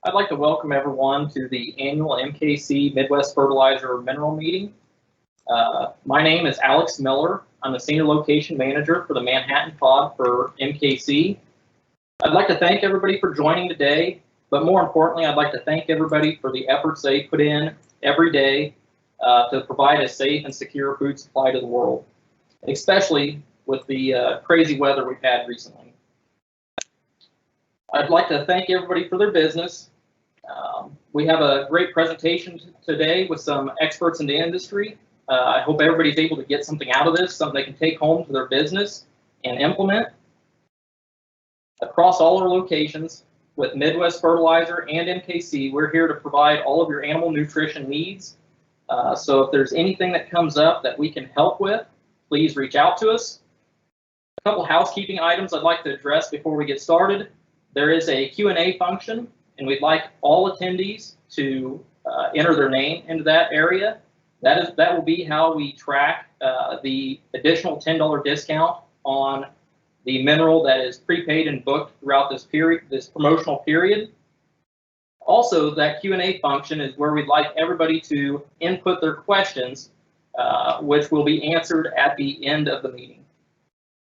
I'd like to welcome everyone to the annual MKC Midwest Fertilizer Mineral Meeting. My name is Alex Miller. I'm the Senior Location Manager for the Manhattan Pod for MKC. I'd like to thank everybody for joining today, but more importantly, I'd like to thank everybody for the efforts they put in every day to provide a safe and secure food supply to the world, especially with the crazy weather we've had recently. I'd like to thank everybody for their business. We have a great presentation today with some experts in the industry. I hope everybody's able to get something out of this, something they can take home to their business and implement. Across all our locations with Midwest Fertilizer and MKC, we're here to provide all of your animal nutrition needs. So if there's anything that comes up that we can help with, please reach out to us. A couple housekeeping items I'd like to address before we get started. There is a Q&A function, and we'd like all attendees to enter their name into that area. That will be how we track the additional $10 discount on the mineral that is prepaid and booked throughout this promotional period. Also, that Q&A function is where we'd like everybody to input their questions, which will be answered at the end of the meeting.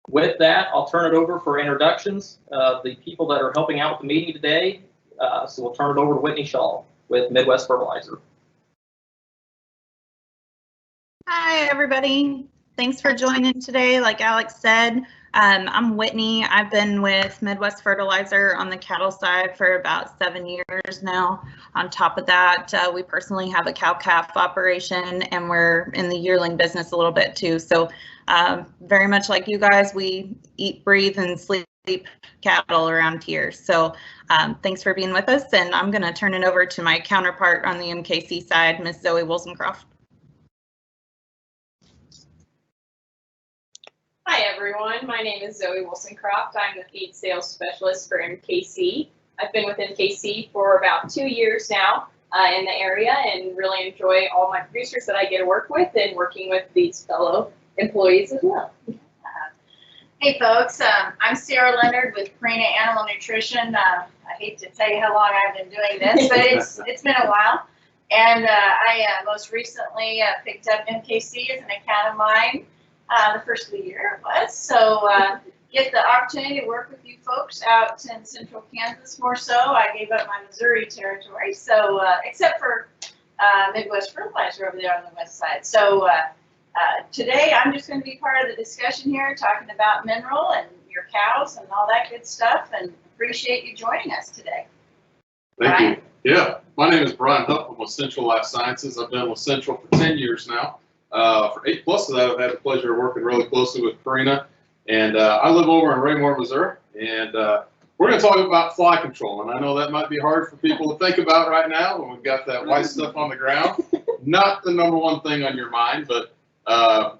With that, I'll turn it over for introductions of the people that are helping out with the meeting today. So we'll turn it over to Whitney Shaw with Midwest Fertilizer. Hi, everybody. Thanks for joining today. Like Alex said, I'm Whitney. I've been with Midwest Fertilizer on the cattle side for about 7 years now. On top of that, we personally have a cow-calf operation, and we're in the yearling business a little bit too. So very much like you guys, we eat, breathe, and sleep cattle around here. So thanks for being with us, and I'm going to turn it over to my counterpart on the MKC side, Miss Zoe Wilsoncroft. Hi everyone, my name is Zoe Wilsoncroft. I'm the feed sales specialist for MKC. I've been with MKC for about 2 years now in the area and really enjoy all my producers that I get to work with and working with these fellow employees as well. Hey folks, I'm Sarah Leonhard with Purina Animal Nutrition. I hate to tell you how long I've been doing this, but it's been a while. And I most recently picked up MKC as an account of mine. The first of the year it was. So get the opportunity to work with you folks out in central Kansas more so. I gave up my Missouri territory, so except for Midwest Fertilizer over there on the west side. So today I'm just going to be part of the discussion here, talking about mineral and your cows and all that good stuff, and appreciate you joining us today. Thank you. Yeah, my name is Brian Hupp. I'm with Central Life Sciences. I've been with Central for 10 years now. For 8+ of that, I've had the pleasure of working really closely with Purina, and I live over in Raymore, Missouri, and we're going to talk about fly control, and I know that might be hard for people to think about right now when we've got that white stuff on the ground. Not the number one thing on your mind, but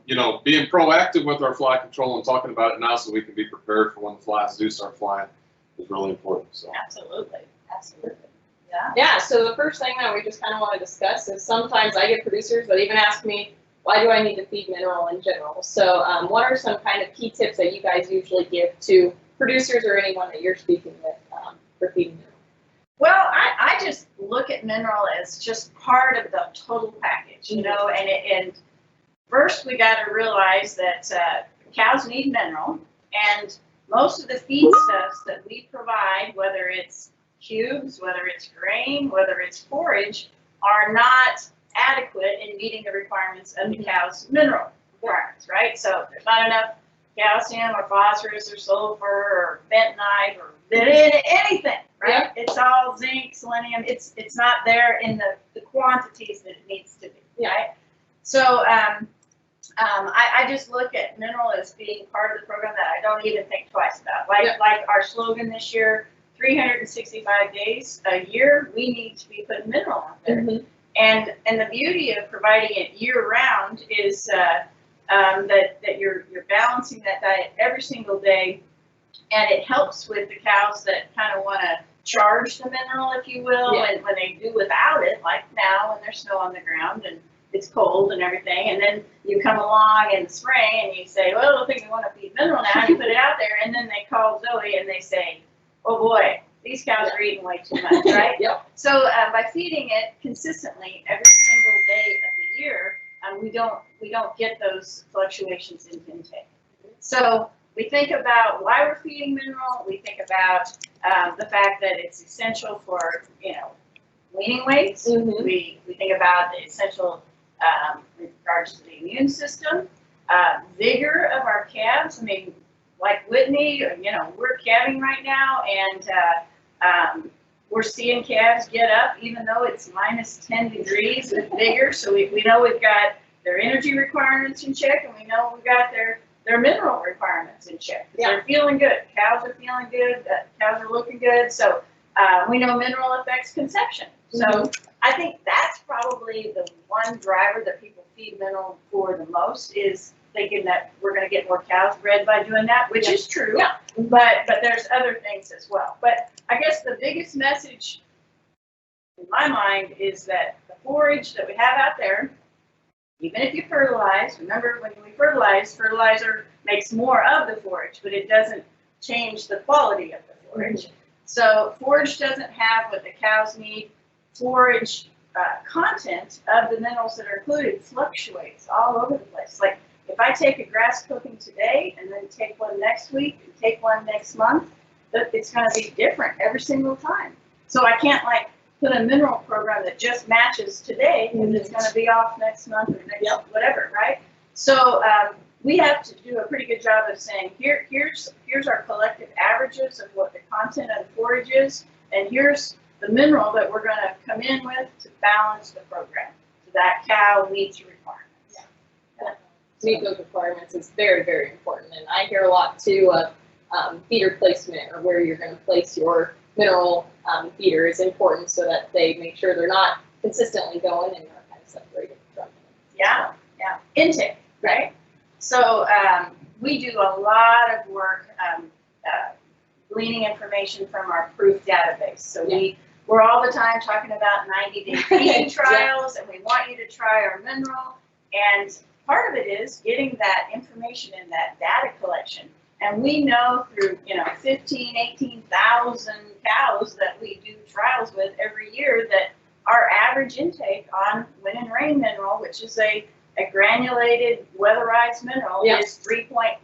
you know, being proactive with our fly control and talking about it now so we can be prepared for when the flies do start flying is really important. So. Absolutely. Yeah, so the first thing that we just kind of want to discuss is sometimes I get producers that even ask me, why do I need to feed mineral in general? So what are some kind of key tips that you guys usually give to producers or anyone that you're speaking with for feeding mineral? Well, I just look at mineral as just part of the total package, you know, and first we got to realize that cows need mineral, and most of the feedstuffs that we provide, whether it's cubes, whether it's grain, whether it's forage, are not adequate in meeting the requirements of the cow's mineral requirements, right? So if there's not enough calcium or phosphorus or sulfur or bentonite or anything, right? Yeah. It's all zinc, selenium. It's not there in the quantities that it needs to be, right? So I just look at mineral as being part of the program that I don't even think twice about. Like our slogan this year, 365 days a year, we need to be putting mineral out there. Mm-hmm. And the beauty of providing it year round is that you're balancing that diet every single day, and it helps with the cows that kind of want to charge the mineral, if you will, yeah. And when they do without it, like now when there's snow on the ground and it's cold and everything, and then you come along in the spring and you say, well, I think we want to feed mineral now, you put it out there, and then they call Zoe and they say, oh boy, these cows are eating way too much, right? Yep. So by feeding it consistently every single day of the year, we don't get those fluctuations in intake. So we think about why we're feeding mineral. We think about the fact that it's essential for, weaning weights. Mhm. We think about the essential in regards to the immune system, vigor of our calves. I mean, like Whitney, we're calving right now, and we're seeing calves get up even though it's minus 10 degrees with vigor. So we know we've got their energy requirements in check, and we know we've got their mineral requirements in check. Yeah. They're feeling good. Cows are feeling good. Cows are looking good. So we know mineral affects conception. So I think that's probably the one driver that people feed mineral for the most, is thinking that we're going to get more cows bred by doing that, which is true. Yeah. But there's other things as well. But I guess the biggest message in my mind is that the forage that we have out there, even if you fertilize, remember when we fertilize, fertilizer makes more of the forage, but it doesn't change the quality of the forage. So forage doesn't have what the cows need. Forage content of the minerals that are included fluctuates all over the place. Like if I take a grass clipping today and then take one next week and take one next month, it's going to be different every single time. So I can't like put a mineral program that just matches today, and it's going to be off next month or next whatever, right? So we have to do a pretty good job of saying here's our collective averages of what the content of the forage is, and here's the mineral that we're going to come in with to balance the program so that cow meets the requirements. To meet those requirements is very, very important. And I hear a lot too of feeder placement, or where you're going to place your mineral feeder is important, so that they make sure they're not consistently going and are kind of separated from it. Yeah. Intake, right? So we do a lot of work gleaning information from our proof database. So we're all the time talking about 90-day feeding trials, and we want you to try our mineral. And part of it is getting that information in that data collection. And we know through 18,000 cows that we do trials with every year that our average intake on Wind and Rain mineral, which is a granulated weatherized mineral, is 3.99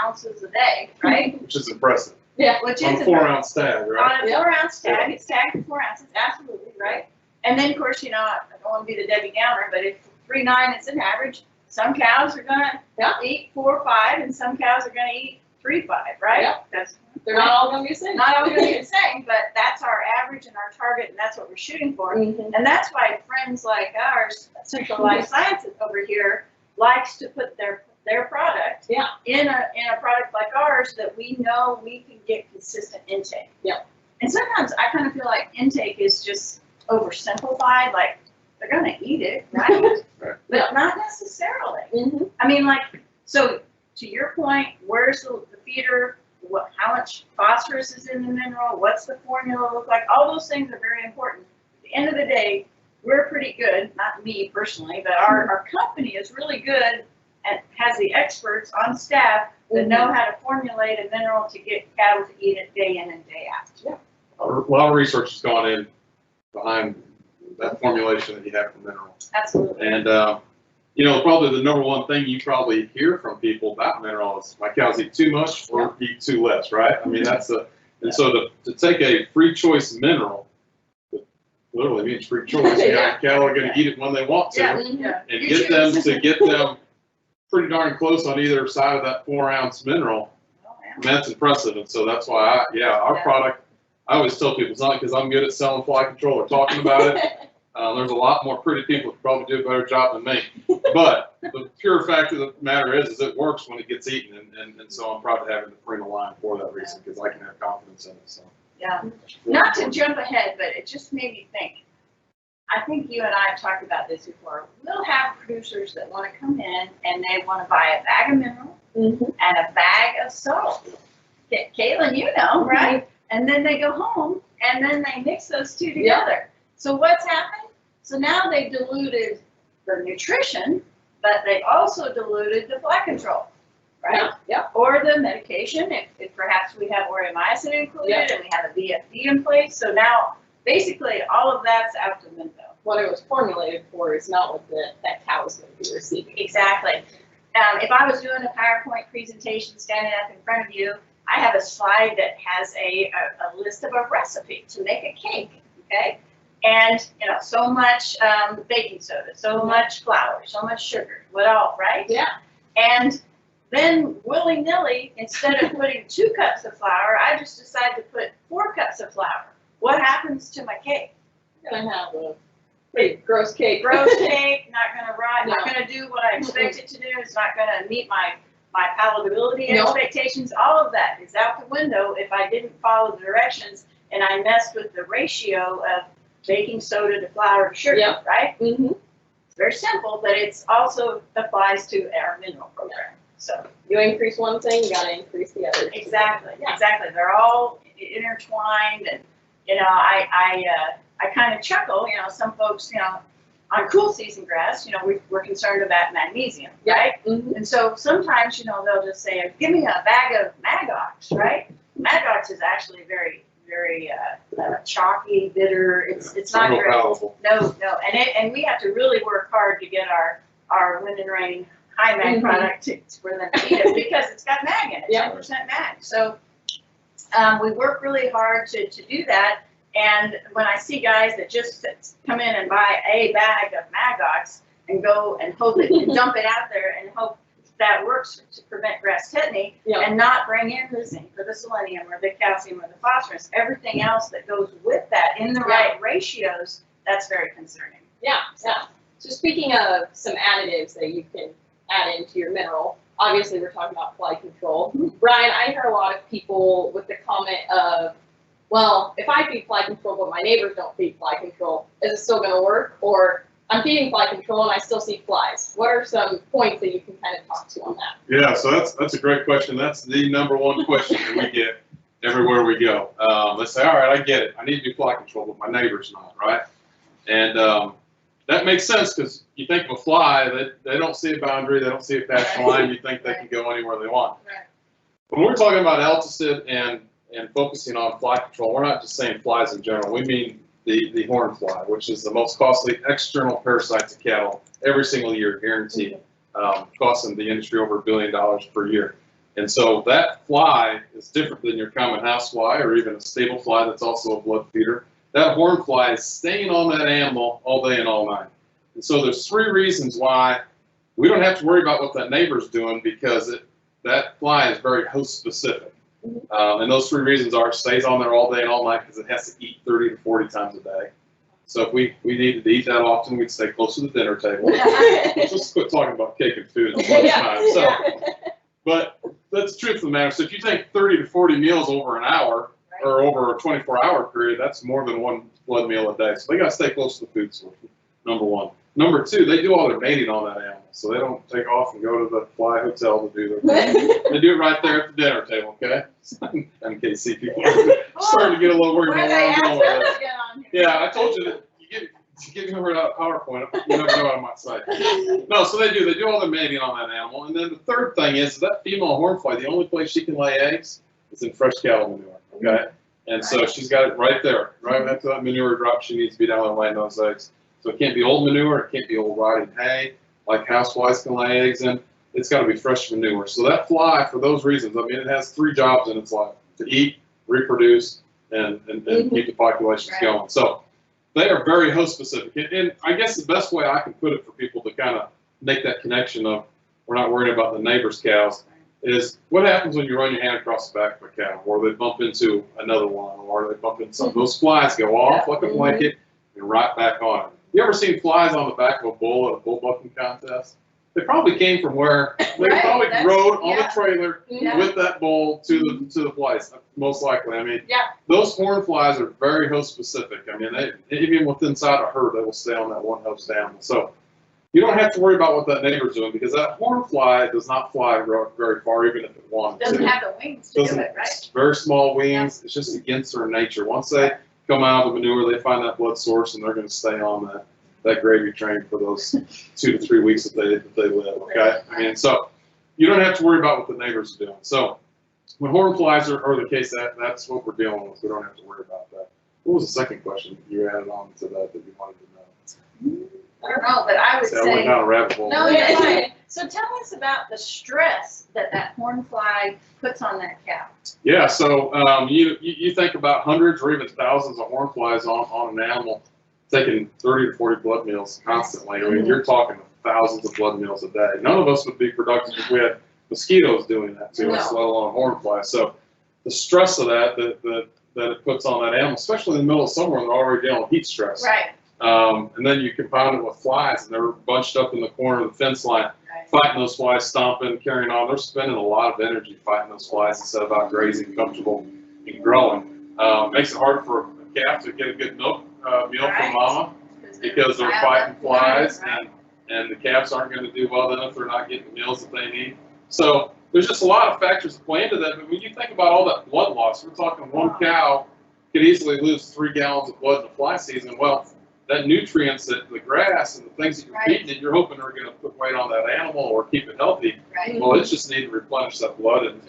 ounces a day, right? Which is impressive. Yeah. Which On is a 4-ounce tag, right? on a 4-ounce tag, it's tagged to 4 ounces, absolutely, right? And then, of course, I don't want to be the Debbie Downer, but if 3.9 is an average, some cows are going to eat 4 or 5, and some cows are going to eat 3.5, right? Yeah. They're not all going to be the same. Not all going to be the same, but that's our average and our target, and that's what we're shooting for. Mhm. And that's why friends like ours, Central Life Sciences over here, likes to put their product in a product like ours that we know we can get consistent intake. Yeah. And sometimes I kind of feel like intake is just oversimplified, like they're going to eat it, right? But not necessarily. Mhm. I mean, so to your point, where's the feeder? How much phosphorus is in the mineral? What's the formula look like? All those things are very important. At the end of the day, we're pretty good, not me personally, but our company is really good and has the experts on staff that know how to formulate a mineral to get cattle to eat it day in and day out. Yeah. A lot of research has gone in behind that formulation that you have for mineral. Absolutely. And, probably the number one thing you probably hear from people about mineral is my cows eat too much or eat too less, right? I mean, and so to take a free choice mineral, it literally means free choice. Cattle are going to eat it when they want to. Yeah. And get them pretty darn close on either side of that 4-ounce mineral. That's impressive. And so that's why our product, I always tell people, it's not because I'm good at selling fly control or talking about it. There's a lot more pretty people who probably do a better job than me. But the pure fact of the matter is it works when it gets eaten. And so I'm proud to have it in the Purina line for that reason, because I can have confidence in it. So. Yeah. Not to jump ahead, but it just made me think. I think you and I have talked about this before. We'll have producers that want to come in and they want to buy a bag of mineral and a bag of salt. Caitlin, you know, right? And then they go home and then they mix those two together. So what's happened? So now they've diluted the nutrition, but they also diluted the fly control, right? Yeah. Or the medication, if perhaps we have aureomycin included and we have a VFD in place. So now, basically, all of that's out the window. What it was formulated for is not what that cow is going to be receiving. Exactly. If I was doing a PowerPoint presentation standing up in front of you, I have a slide that has a list of a recipe to make a cake, okay? And, so much baking soda, so much flour, so much sugar, what all, right? Yeah. And then willy-nilly, instead of putting 2 cups of flour, I just decide to put 4 cups of flour. What happens to my cake? You're going to have a pretty gross cake. Gross cake, not gonna rot, not No. gonna do what I expect it to do, it's not gonna meet my palatability No. expectations, all of that is out the window if I didn't follow the directions and I messed with the ratio of baking soda to flour to sugar, Yep. right? Mm-hmm. It's very simple, but it's also applies to our mineral program, so. You increase one thing, you got to increase the other. Exactly, Yeah. exactly, they're all intertwined and, I kind of chuckle, some folks, on cool season grass, we're concerned about magnesium, right? Mm-hmm. And so sometimes, they'll just say, give me a bag of Mag Ox, right? Mag Ox is actually very, very chalky, bitter, it's not Real great. palatable. No, and we have to really work hard to get our wind and rain high mag Mhm. product for them to eat it because it's got mag in it, Yeah. 10% mag. So we work really hard to do that. And when I see guys that just come in and buy a bag of Mag Ox and go and hope it and dump it out there and hope that works to prevent grass tetany Yeah. and not bring in the zinc or the selenium or the calcium or the phosphorus, everything else that goes with that in the right ratios, that's very concerning. Yeah. So speaking of some additives that you can add into your mineral, obviously we're talking about fly control. Brian, I hear a lot of people with the comment of, well, if I feed fly control but my neighbors don't feed fly control, is it still going to work? Or I'm feeding fly control and I still see flies. What are some points that you can kind of talk to on that? Yeah, so that's a great question. That's the number one question that we get everywhere we go. Let's say, all right, I get it. I need to do fly control, but my neighbor's not, right? And that makes sense because you think of a fly, they don't see a boundary, they don't see a patch line, you think they can go anywhere they want. Right. When we're talking about alticid and focusing on fly control, we're not just saying flies in general. We mean the horn fly, which is the most costly external parasite to cattle every single year, guaranteed, costing the industry over $1 billion per year. And so that fly is different than your common house fly or even a stable fly that's also a blood feeder. That horn fly is staying on that animal all day and all night. And so there's 3 reasons why we don't have to worry about what that neighbor's doing because that fly is very host specific. And those 3 reasons are: it stays on there all day and all night because it has to eat 30 to 40 times a day. So if we needed to eat that often, we'd stay close to the dinner table. Let's just quit talking about cake and food at lunchtime. So, but that's the truth of the matter. So if you take 30 to 40 meals over an hour or over a 24-hour period, that's more than 1 blood meal a day. So they got to stay close to the food source, number 1. Number 2, they do all their mating on that animal. So they don't take off and go to the fly hotel to do their mating. They do it right there at the dinner table, okay? MKC people are starting to get a little worried about where I'm going with this. Yeah, I told you that you get me over that PowerPoint, you never know what I might say. No, so they do all their mating on that animal. And then the third thing is that female hornfly, the only place she can lay eggs is in fresh cattle manure, okay? And so she's got it right there, right after that manure drop, she needs to be down there laying those eggs. So it can't be old manure, it can't be old rotting hay, like houseflies can lay eggs in. It's got to be fresh manure. So that fly, for those reasons, I mean, it has 3 jobs in its life: to eat, reproduce, and keep the populations going. So they are very host specific. And I guess the best way I can put it for people to kind of make that connection of we're not worried about the neighbor's cows is what happens when you run your hand across the back of a cow, or they bump into another one, or they bump into something. Those flies go off like a blanket and right back on it. You ever seen flies on the back of a bull at a bull bucking contest? They probably came from where they probably rode on the trailer with that bull to the place, most likely. I mean, those horn flies are very host specific. I mean, even within inside a herd, they will stay on that one host animal. So you don't have to worry about what that neighbor's doing because that horn fly does not fly very far, even if it wanted to. Doesn't have the wings to do it, right? Very small wings. It's just against their nature. Once they come out of the manure, they find that blood source, and they're going to stay on that gravy train for those 2 to 3 weeks that they live. Okay, I mean, so you don't have to worry about what the neighbors are doing. So when horn flies are the case, that's what we're dealing with. We don't have to worry about that. What was the second question you added on to that you wanted to know? I don't know, but I would See, I went say, down a rabbit hole. no, you're fine. So tell us about the stress that horn fly puts on that cow. Yeah, so you think about hundreds or even thousands of horn flies on an animal taking 30 to 40 blood meals constantly. I mean, you're talking thousands of blood meals a day. None of us would be productive if we had mosquitoes doing that to us, let alone horn flies. So the stress of that it puts on that animal, especially in the middle of summer when they're already dealing with heat stress. Right. And then you compound it with flies, and they're bunched up in the corner of the fence line, fighting those flies, stomping, carrying on. They're spending a lot of energy fighting those flies instead of out grazing, comfortable, and growing. Makes it hard for a calf to get a good meal from mama because they're fighting flies, and the calves aren't going to do well then if they're not getting the meals that they need. So there's just a lot of factors that play into that. But when you think about all that blood loss, we're talking one cow could easily lose 3 gallons of blood in the fly season. Well, that nutrients that the grass and the things that you're feeding it, you're hoping are going to put weight on that animal or keep it healthy. Right. Well, it's just need to replenish that blood and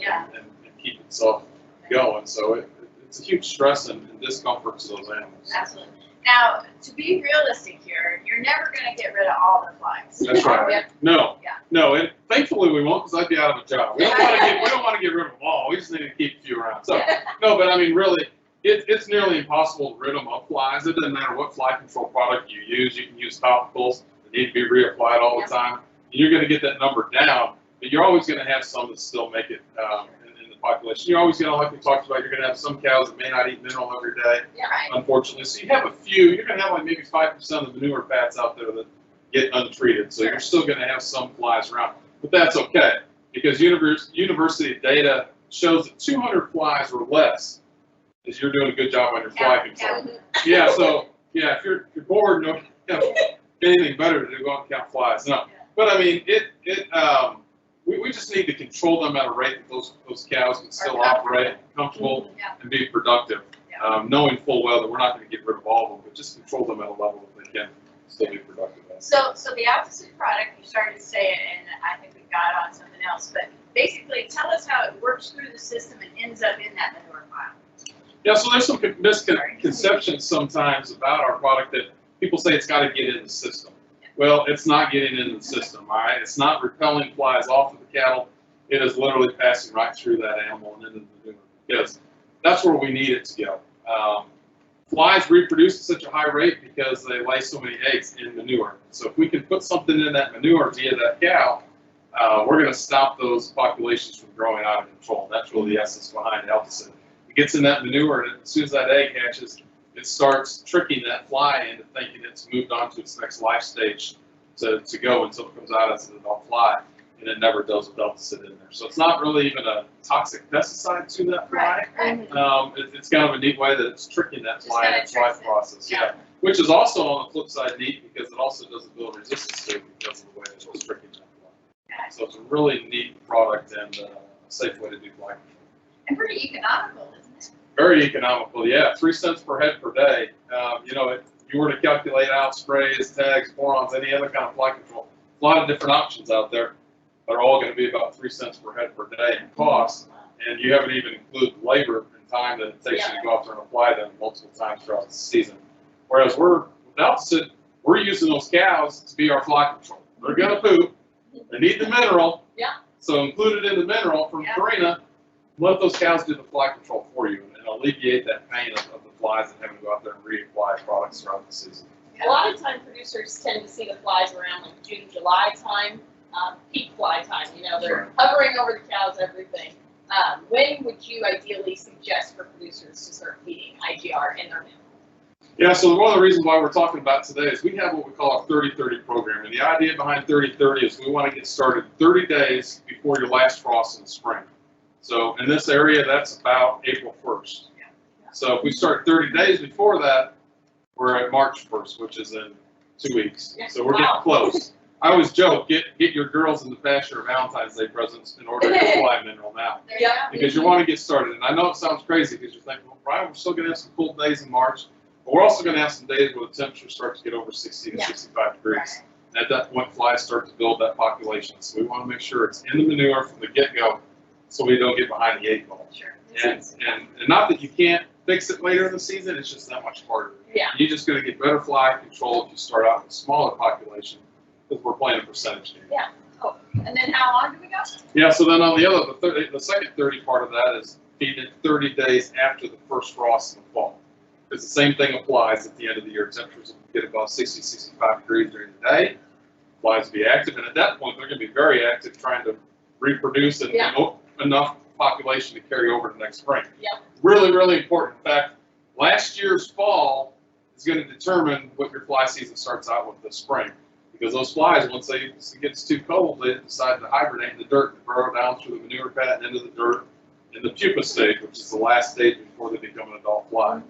keep itself going. So it's a huge stress and discomfort to those animals. Absolutely. Now, to be realistic here, you're never going to get rid of all the flies. That's right. Yep. No. Yeah. No, and thankfully we won't, because I'd be out of a job. We don't want to get rid of them all. We just need to keep a few around. So no, but I mean, really, it's nearly impossible to rid them of flies. It doesn't matter what fly control product you use. You can use topicals that need to be reapplied all the time. And you're going to get that number down, but you're always going to have some that still make it in the population. You're always going to, like we talked about, you're going to have some cows that may not eat mineral every day, unfortunately. So you have a few. You're going to have like maybe 5% of the manure pats out there that get untreated. So you're still going to have some flies around, but that's okay, because university data shows that 200 flies or less is you're doing a good job on your fly control. Yeah, so if you're bored, no, anything better to do, go out and count flies. No, but I mean, we just need to control them at a rate that those cows can still operate comfortable and be productive, knowing full well that we're not going to get rid of all of them, but just control them at a level that they can still be productive at. So the opposite product, you started to say it, and I think we got on something else, but basically tell us how it works through the system and ends up in that manure pile. Yeah, so there's some misconceptions sometimes about our product that people say it's got to get in the system. Well, it's not getting into the system, all right? It's not repelling flies off of the cattle. It is literally passing right through that animal and into the manure, because that's where we need it to go. Flies reproduce at such a high rate because they lay so many eggs in manure. So if we can put something in that manure via that cow, we're going to stop those populations from growing out of control. That's really the essence behind Alticid. It gets in that manure, and as soon as that egg hatches, it starts tricking that fly into thinking it's moved on to its next life stage to go until it comes out as an adult fly, and it never does with Alticid in there. So it's not really even a toxic pesticide to that fly. It's kind of a neat way that it's tricking that fly in its life process. Yeah. Which is also on the flip side neat, because it also doesn't build resistance to it because of the way that it's tricking that fly. So it's a really neat product and a safe way to do fly control. And pretty economical, isn't it? Very economical, yeah. 3 cents per head per day. If you were to calculate out sprays, tags, borons, any other kind of fly control, a lot of different options out there that are all going to be about 3 cents per head per day in cost. And you haven't even included labor and time that it takes you to go out there and apply them multiple times throughout the season. Whereas with Alticid, we're using those cows to be our fly control. They're going to poop. They need the mineral. So include it in the mineral from Purina. Let those cows do the fly control for you and alleviate that pain of the flies and having to go out there and reapply products throughout the season. A lot of time producers tend to see the flies around like June, July time, peak fly time. They're hovering over the cows, everything. When would you ideally suggest for producers to start feeding IGR in their mineral? Yeah, so one of the reasons why we're talking about today is we have what we call our 30-30 program. And the idea behind 30-30 is we want to get started 30 days before your last frost in the spring. So in this area, that's about April 1st. So if we start 30 days before that, we're at March 1st, which is in 2 weeks. So we're getting close. I always joke, get your girls in the pasture of Valentine's Day presents in order to apply mineral now. Because you want to get started. And I know it sounds crazy because you're thinking, well, Brian, we're still going to have some cold days in March, but we're also going to have some days where the temperature starts to get over 60 to 65 degrees. At that point, flies start to build that population. So we want to make sure it's in the manure from the get-go so we don't get behind the 8 ball. Sure. And not that you can't fix it later in the season, it's just that much harder. Yeah. You're just going to get better fly control if you start out with a smaller population because we're playing a percentage game. Yeah. Oh, and then how long do we go? Yeah, so then on the second 30 part of that is feeding it 30 days after the first frost in the fall. Because the same thing applies at the end of the year. Temperatures will get above 60, 65 degrees during the day. Flies will be active, and at that point, they're going to be very active trying to reproduce and enough population to carry over to next spring. Yeah. Really, really important. In fact, last year's fall is going to determine what your fly season starts out with this spring. Because those flies, once it gets too cold, they decide to hibernate in the dirt and burrow down through the manure pad and into the dirt in the pupa stage, which is the last stage before they become an adult fly.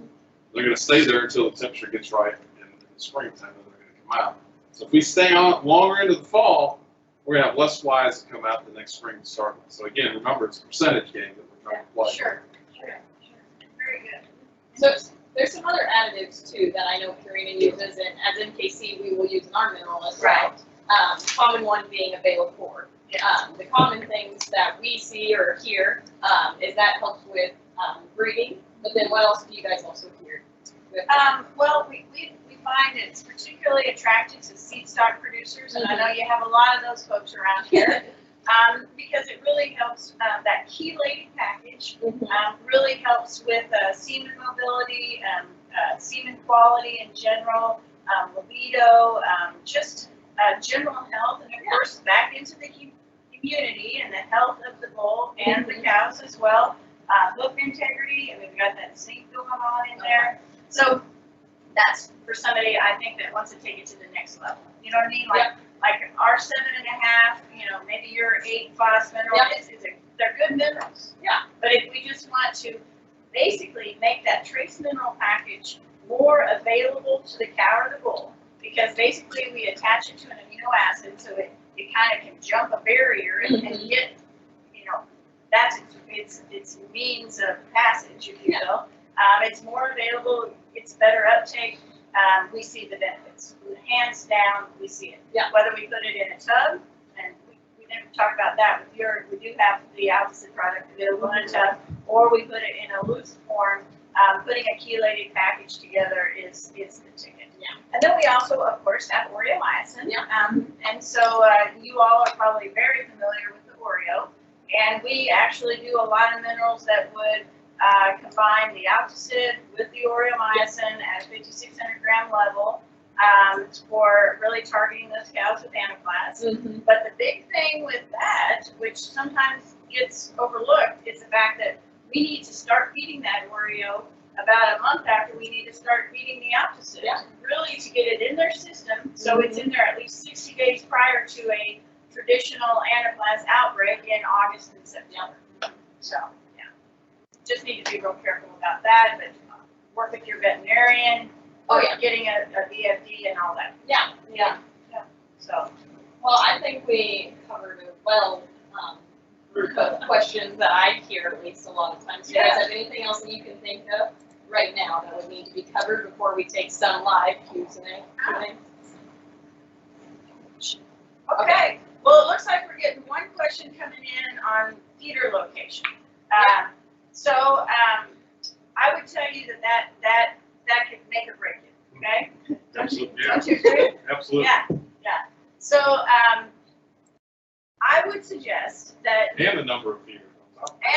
They're going to stay there until the temperature gets right in the springtime, and they're going to come out. So if we stay on longer into the fall, we're going to have less flies that come out the next spring to start with. So again, remember, it's a percentage game that we're trying to play. Sure. Very good. So there's some other additives too that I know Purina uses, and as MKC we will use in our mineral as well. Common one being a Bale-4. The common things that we see or hear is that helps with breeding. But then what else do you guys also hear? Well, we find it's particularly attractive to seed stock producers, and I know you have a lot of those folks around here, because it really helps, that chelated package really helps with semen mobility, semen quality in general, libido, just general health, and of course back into the community and the health of the bull and the cows as well. Hoof integrity, and we've got that zinc going on in there. So that's for somebody, I think, that wants to take it to the next level. You know what I mean? Like our 7.5, maybe your 8 phos mineral, they're good minerals. Yeah. But if we just want to basically make that trace mineral package more available to the cow or the bull, because basically we attach it to an amino acid so it kind of can jump a barrier and get, that's its means of passage, if you will. It's more available, it's better uptake. We see the benefits. Hands down, we see it. Yeah. Whether we put it in a tub, and we didn't talk about that with we do have the opposite product available in a tub, or we put it in a loose form. Putting a chelated package together is the ticket. Yeah. And then we also, of course, have oreomycin. Yeah. And so you all are probably very familiar with the Oreo. And we actually do a lot of minerals that would combine the Alticid with the oreomycin at 5,600 gram level for really targeting those cows with anaplasm. But the big thing with that, which sometimes gets overlooked, is the fact that we need to start feeding that Oreo about a month after we need to start feeding the Alticid, really to get it in their system, so it's in there at least 60 days prior to a traditional anaplasm outbreak in August and September. So, just need to be real careful about that, but work with your veterinarian, getting a VFD and all that. Yeah. So, well, I think we covered it well. The questions that I hear at least a lot of times. Do you guys have anything else that you can think of right now that would need to be covered before we take some live Q&A? Okay. Well, it looks like we're getting one question coming in on feeder location. So I would tell you that could make or break it. Okay. Don't you agree? Absolutely. Yeah. So I would suggest that. And the number of feeders.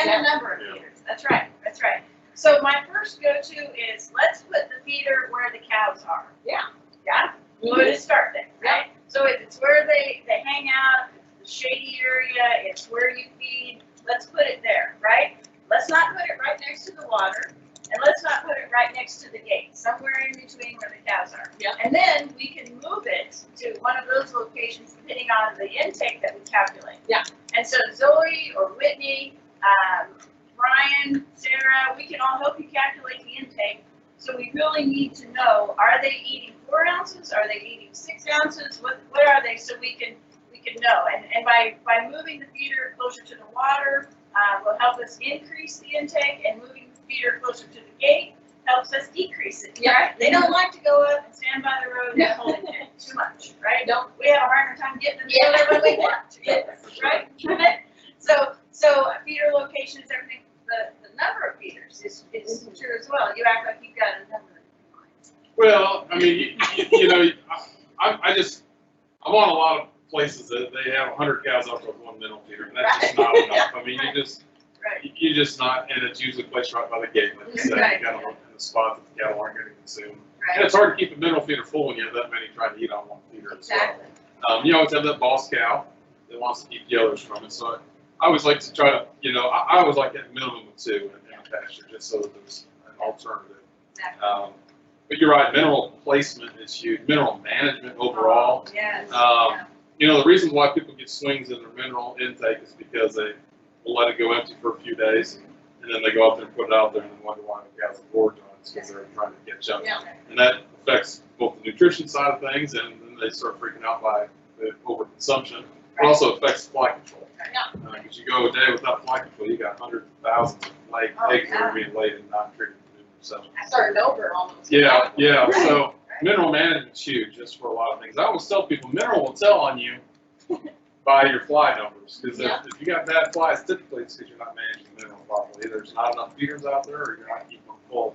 And the number of feeders. That's right. So my first go-to is let's put the feeder where the cows are. Yeah. We're going to start there, right? So if it's where they hang out, the shady area, it's where you feed, let's put it there, right? Let's not put it right next to the water, and let's not put it right next to the gate, somewhere in between where the cows are. Yeah. And then we can move it to one of those locations depending on the intake that we calculate. Yeah. And so Zoe or Whitney, Brian, Sarah, we can all help you calculate the intake. So we really need to know, are they eating 4 ounces? Are they eating 6 ounces? What are they? So we can know. And by moving the feeder closer to the water, will help us increase the intake, and moving the feeder closer to the gate helps us decrease it. Yeah. Right? They don't like to go up and stand by the road and hold it. too much, right? We have a harder time getting them together when we want to get them, right? So feeder locations, everything, the number of feeders is true as well. You act like you've got a number. Well, I mean, you know, I'm on a lot of places that they have 100 cows out with one mineral feeder, and that's just not enough. I mean, you're just not, and it's usually placed right by the gate, like you said. You gotta look in the spot that the cattle aren't going to consume. And it's hard to keep a mineral feeder full when you have that many trying to eat on one feeder as well. You always have that boss cow that wants to keep the others from it. So I always like to try to, you know, I always like that minimum of 2 in a pasture, just so that there's an alternative. But you're right, mineral placement is huge. Mineral management overall. Yes. You know, the reason why people get swings in their mineral intake is because they will let it go empty for a few days, and then they go out there and put it out there and then wonder why the cows are gorged on it. It's because they're trying to catch up. And that affects both the nutrition side of things, and then they start freaking out by the overconsumption. It also affects fly control. Because you go a day without fly control, you got hundreds of thousands of eggs that are being laid and not treated for numerous cells. I started over almost. Yeah. So mineral management's huge just for a lot of things. I always tell people mineral will tell on you by your fly numbers. Because if you got bad flies, typically it's because you're not managing the mineral properly. There's not enough feeders out there, or you're not keeping them full.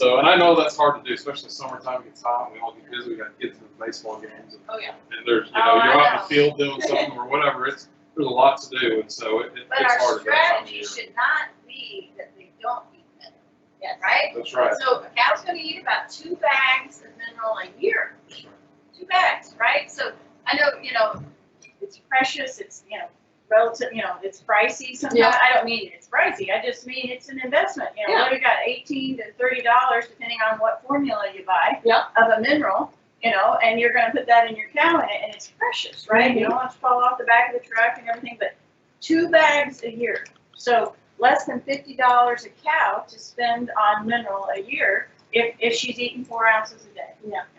And I know that's hard to do, especially summertime. It gets hot and we all get busy. We got kids in the baseball games. And there's, you're out in the field doing something or whatever. There's a lot to do, and so it's But hard. our strategy should not be that they don't eat mineral. Yes. Right? That's right. So a cow's going to eat about 2 bags of mineral a year. 2 bags, right? So I know, you know, it's precious. It's, you know, relative, you know, it's pricey sometimes. I don't mean it's pricey. I just mean it's an investment. You know, what do you got? $18 to $30, depending on what formula you buy of a mineral. You know, and you're going to put that in your cow, and it's precious, right? You don't want it to fall off the back of the truck and everything, but 2 bags a year. So less than $50 a cow to spend on mineral a year if she's eating 4 ounces a day.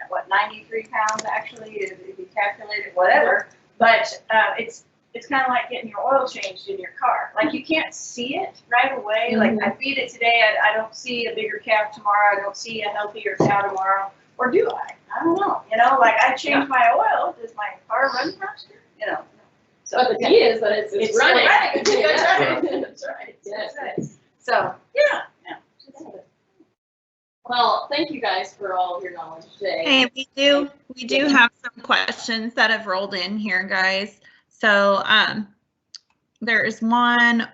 What, 93 pounds actually, if you calculate it, whatever. But it's kind of like getting your oil changed in your car. Like you can't see it right away. Like I feed it today, I don't see a bigger calf tomorrow. I don't see a healthier cow tomorrow. Or do I? I don't know. You know, like I change my oil. Does my car run faster? You know. So but the key is that it's running. That's right. That's right. So yeah. Well, thank you guys for all of your knowledge today. Hey, we do have some questions that have rolled in here, guys. So there is one.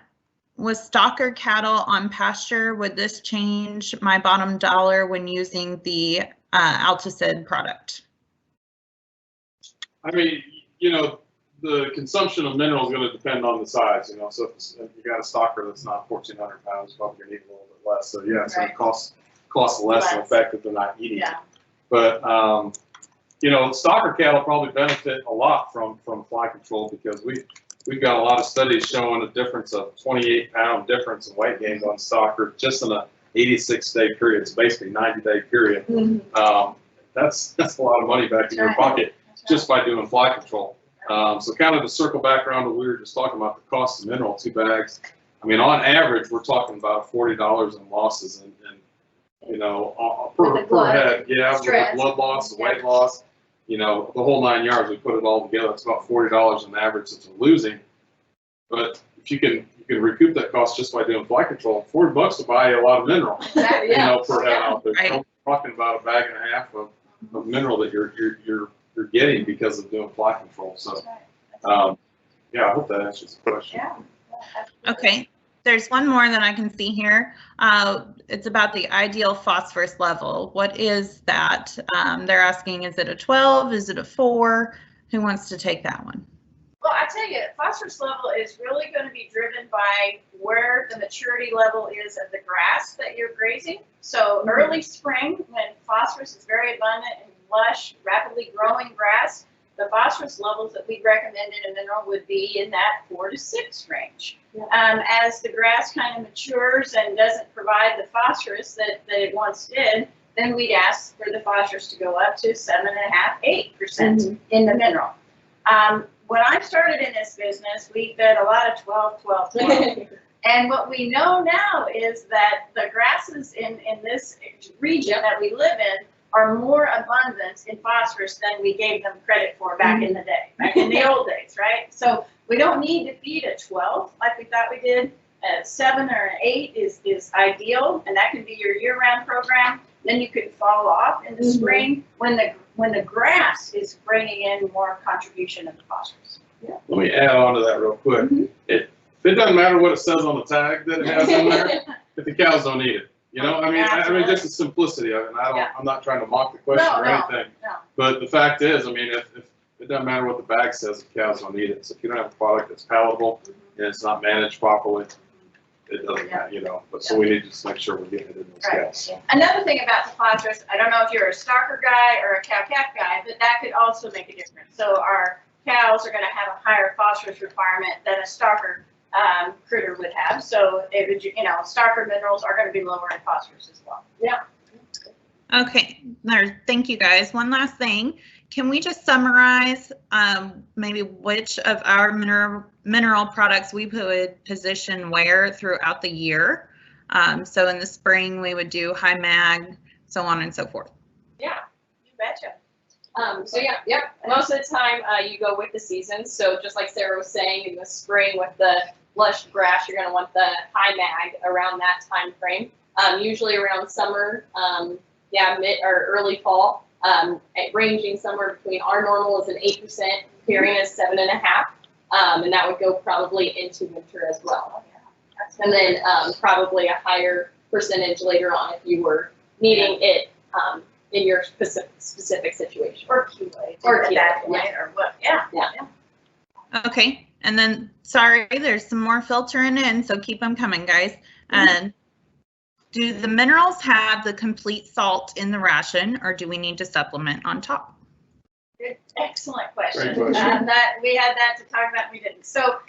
With stocker cattle on pasture, would this change my bottom dollar when using the Alticid product? I mean, you know, the consumption of mineral is going to depend on the size, you know. So if you got a stocker that's not 1,400 pounds, probably going to need a little bit less. So yeah, it's going to cost less in effect if they're not eating it. But you know, stocker cattle probably benefit a lot from fly control because we've got a lot of studies showing a difference of 28-pound difference in weight gains on stocker just in a 86-day period. It's basically 90-day period. That's a lot of money back in your pocket just by doing fly control. So kind of to circle back around to what we were just talking about, the cost of mineral, 2 bags. I mean, on average, we're talking about $40 in losses and you know, per head. Yeah, with the blood loss, the weight loss. You know, the whole 9 yards, we put it all together, it's about $40 on average that you're losing. But if you can recoup that cost just by doing fly control, $40 will buy you a lot of mineral. You know, per head out there. Right. We're talking about a bag and a half of mineral that you're getting because of doing fly control. So, yeah, I hope that answers the question. Okay. There's one more that I can see here. It's about the ideal phosphorus level. What is that? They're asking, is it a 12? Is it a 4? Who wants to take that one? Well, I tell you, phosphorus level is really going to be driven by where the maturity level is of the grass that you're grazing. So early spring, when phosphorus is very abundant and lush, rapidly growing grass, the phosphorus levels that we'd recommend in a mineral would be in that 4 to 6 range. As the grass kind of matures and doesn't provide the phosphorus that it once did, then we'd ask for the phosphorus to go up to 7.5–8% in the mineral. When I started in this business, we fed a lot of 12. And what we know now is that the grasses in this region that we live in are more abundant in phosphorus than we gave them credit for back in the day, back in the old days, right? So we don't need to feed a 12 like we thought we did. 7 or 8 is ideal, and that can be your year-round program. Then you could fall off in the spring when the grass is bringing in more contribution of the phosphorus. Let me add on to that real quick. It doesn't matter what it says on the tag that it has in there if the cows don't eat it. You know, I mean, just the simplicity of it. And I'm not trying to mock the question or anything. No. But the fact is, I mean, if it doesn't matter what the bag says, if cows don't eat it. So if you don't have a product that's palatable and it's not managed properly, it doesn't matter, you know. But so we need to just make sure we're getting it in those cows. Another thing about the phosphorus, I don't know if you're a starker guy or a cow-calf guy, but that could also make a difference. So our cows are going to have a higher phosphorus requirement than a starker critter would have. So it would, you know, starker minerals are going to be lower in phosphorus as well. Yeah. Okay, thank you guys. One last thing. Can we just summarize maybe which of our mineral products we would position where throughout the year? So in the spring, we would do high mag, so on and so forth. Yeah, you betcha. Most of the time you go with the seasons. So just like Sarah was saying, in the spring with the lush grass, you're going to want the high mag around that time frame. Usually around summer, mid or early fall, ranging somewhere between our normal is an 8%, Purina is 7.5%, and that would go probably into winter as well. And then probably a higher percentage later on if you were needing it in your specific situation. Or chelate. Or at that point, or what, yeah. Okay, and then, sorry, there's some more filtering in, so keep them coming, guys. And do the minerals have the complete salt in the ration, or do we need to supplement on top? Good, excellent question. Great question. That we had that to talk about, we didn't. So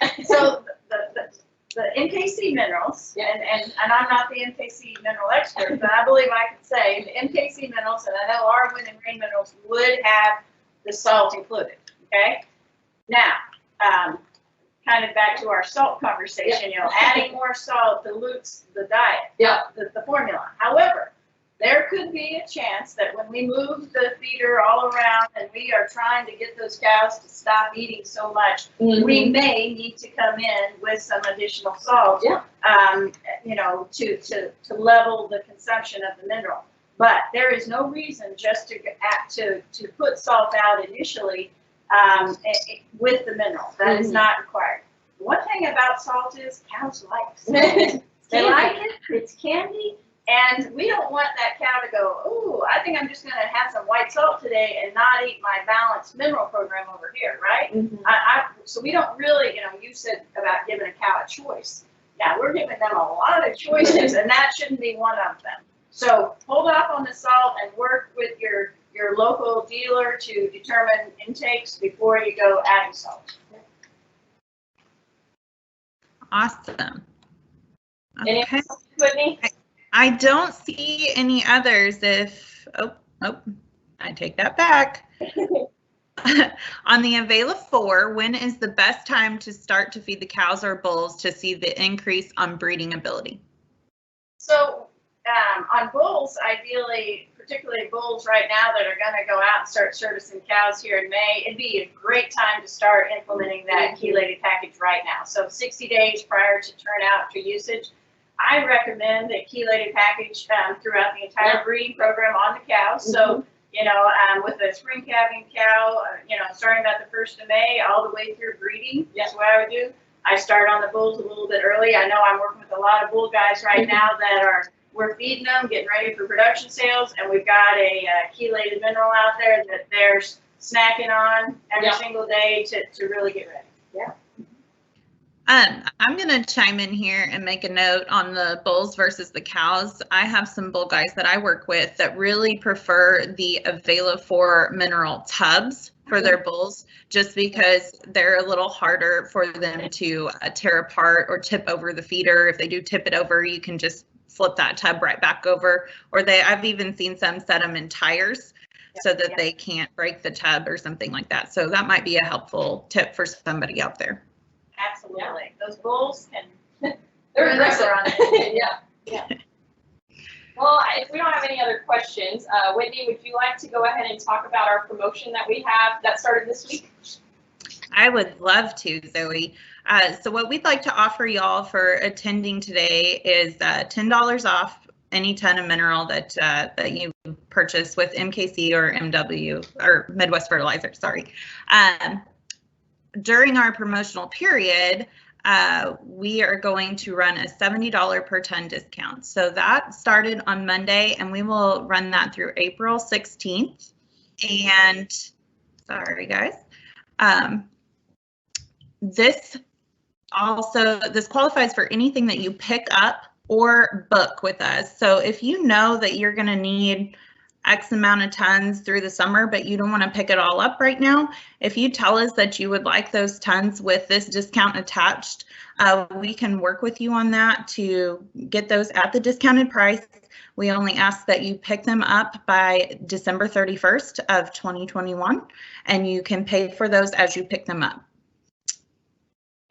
the MKC minerals, and I'm not the MKC mineral expert, but I believe I can say the MKC minerals, and I know our wind and rain minerals would have the salt included. Okay, now kind of back to our salt conversation. You know, adding more salt dilutes the diet, the formula. However, there could be a chance that when we move the feeder all around and we are trying to get those cows to stop eating so much, we may need to come in with some additional salt, you know, to level the consumption of the mineral. But there is no reason just to put salt out initially with the mineral. That is not required. One thing about salt is cows like it. They like it. It's candy. And we don't want that cow to go, ooh, I think I'm just going to have some white salt today and not eat my balanced mineral program over here, right? So we don't really, you know, you said about giving a cow a choice. Now, we're giving them a lot of choices, and that shouldn't be one of them. So hold off on the salt and work with your local dealer to determine intakes before you go adding salt. Awesome. Any Okay. else, Whitney? I don't see any others. If I take that back. On the Avela 4, when is the best time to start to feed the cows or bulls to see the increase on breeding ability? So on bulls, ideally, particularly bulls right now that are going to go out and start servicing cows here in May, it'd be a great time to start implementing that chelated package right now. So 60 days prior to turnout to usage, I recommend a chelated package throughout the entire breeding program on the cows. So, you know, with a spring calving cow, you know, starting about the 1st of May all the way through breeding, that's what I would do. I start on the bulls a little bit early. I know I'm working with a lot of bull guys right now that we're feeding them, getting ready for production sales, and we've got a chelated mineral out there that they're snacking on every single day to really get ready. Yeah. I'm going to chime in here and make a note on the bulls versus the cows. I have some bull guys that I work with that really prefer the Avela 4 mineral tubs for their bulls, just because they're a little harder for them to tear apart or tip over the feeder. If they do tip it over, you can just flip that tub right back over. Or I've even seen some set them in tires so that they can't break the tub or something like that. So that might be a helpful tip for somebody out there. Absolutely. Those bulls can, They're aggressive on it. Well, if we don't have any other questions, Whitney, would you like to go ahead and talk about our promotion that we have that started this week? I would love to, Zoe. So what we'd like to offer y'all for attending today is $10 off any ton of mineral that you purchase with MKC or MW or Midwest Fertilizer. Sorry. During our promotional period, we are going to run a $70 per ton discount. So that started on Monday, and we will run that through April 16th. And sorry, guys. This qualifies for anything that you pick up or book with us. So if you know that you're going to need X amount of tons through the summer, but you don't want to pick it all up right now, if you tell us that you would like those tons with this discount attached, we can work with you on that to get those at the discounted price. We only ask that you pick them up by December 31st of 2021, and you can pay for those as you pick them up.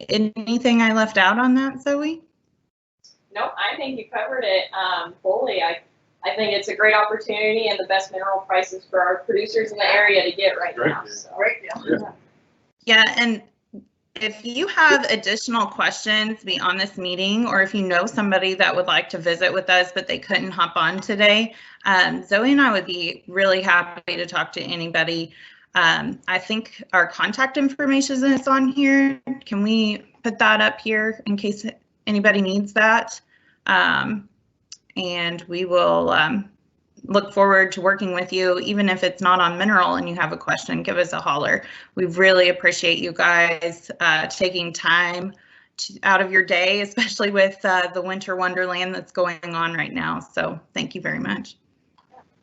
Anything I left out on that, Zoe? Nope, I think you covered it fully. I think it's a great opportunity and the best mineral prices for our producers in the area to get right now. So. Great deal. Yeah, and if you have additional questions beyond this meeting, or if you know somebody that would like to visit with us but they couldn't hop on today, Zoe and I would be really happy to talk to anybody. I think our contact information is on here. Can we put that up here in case anybody needs that? And we will look forward to working with you. Even if it's not on mineral and you have a question, give us a holler. We really appreciate you guys taking time out of your day, especially with the winter wonderland that's going on right now. So thank you very much.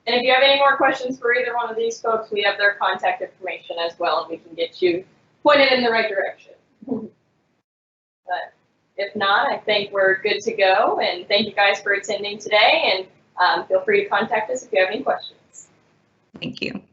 And if you have any more questions for either one of these folks, we have their contact information as well, and we can get you pointed in the right direction. But if not, I think we're good to go, and thank you guys for attending today, and feel free to contact us if you have any questions. Thank you.